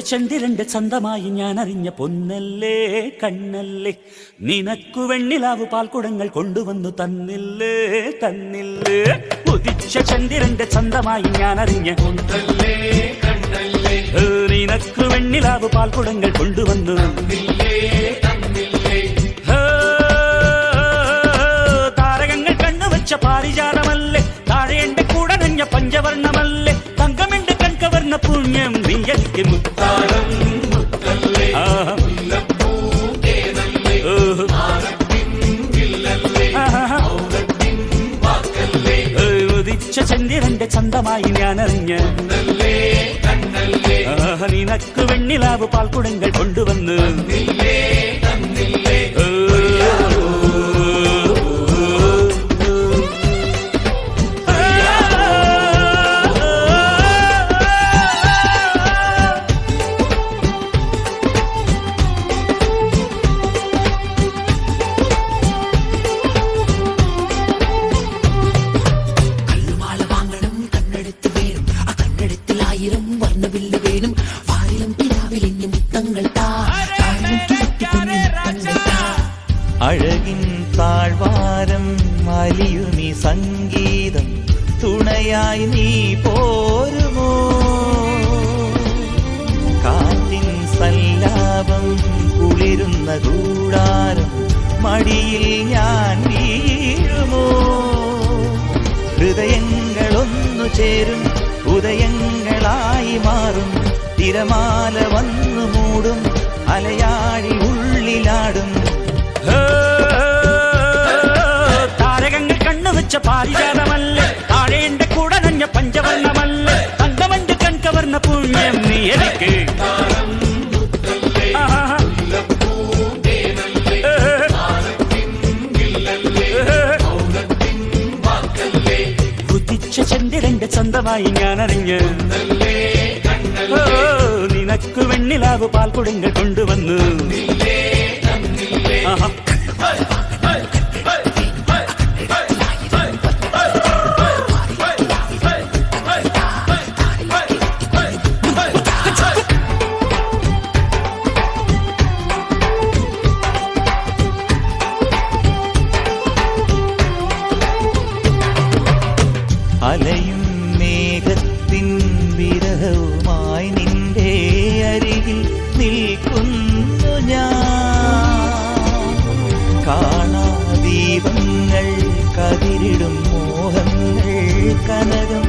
ചന്ദ്രന്റെ ചന്തമായി ഞാൻ അറിഞ്ഞ പൊന്നല്ലേ കണ്ണല്ലേ, നിനക്കു വെണ്ണിലാവ് പാൽക്കുടങ്ങൾ കൊണ്ടുവന്നു തന്നില്ലേ തന്നില്ലേ. ഉദിച്ച ചന്ദ്രന്റെ ചന്തമായി ഞാൻ അറിഞ്ഞ പൊന്നല്ലേ കണ്ണല്ലേ, നിനക്കു വെണ്ണിലാവ് പാൽക്കുടങ്ങൾ കൊണ്ടുവന്നു തന്നില്ലേ തന്നില്ലേ. താരകങ്ങൾ കണ്ണുവച്ച പാരിജാതമല്ലേ, താഴെ എന്റെ കൂടെ നഞ്ഞ പഞ്ചവർണ്ണമല്ലേ, തങ്കമെന്റെ കൺകവർണ്ണ പുണ്യം നീ എനിക്ക് മുത്താരം മുത്തല്ലേ. ഉദിച്ച ചന്ദ്രന്റെ ചന്തമായി ഞാൻ അറിഞ്ഞ നിനക്ക് വെണ്ണിലാവ് പാൽക്കുടങ്ങൾ കൊണ്ടുവന്ന് അഴകിൻ താഴ്വാരം അലിയുമി സംഗീതം തുണയായി നീ പോരുമോ, കാറ്റിൻ സല്ലാപം കുളിരുന്ന കൂടാരം മടിയിൽ ഞാൻ വീഴുമോ. ഹൃദയങ്ങളൊന്നു ചേരും ഉദയങ്ങളായി മാറും, തിരമാല വന്നു മൂടും അലയാഴി ഉള്ളിലാടും. താരകങ്ങൾ കണ്ണുവെച്ച പാരിജാതമല്ലേ, താഴെ എന്റെ കൂടെ നഞ്ഞ പഞ്ചവർണ്ണമല്ലേ, തങ്കമന്റെ കൺകവർണ്ണ പുണ്യം നീ എനിക്ക്. ഉദിച്ച ചന്ദ്രന്റെ ചന്തമായി ഞാൻ അറിഞ്ഞ് നിനക്ക് വെണ്ണിലാവ് പാൽക്കുടങ്ങൾ കൊണ്ടുവന്നു. അലയും മേഘത്തിൻ വിരഹവുമായി നിന്റെ അരികിൽ നിൽക്കുന്നു ഞാൻ. കാണാ ദീപങ്ങൾ കതിരിടും മോഹങ്ങൾ കനകം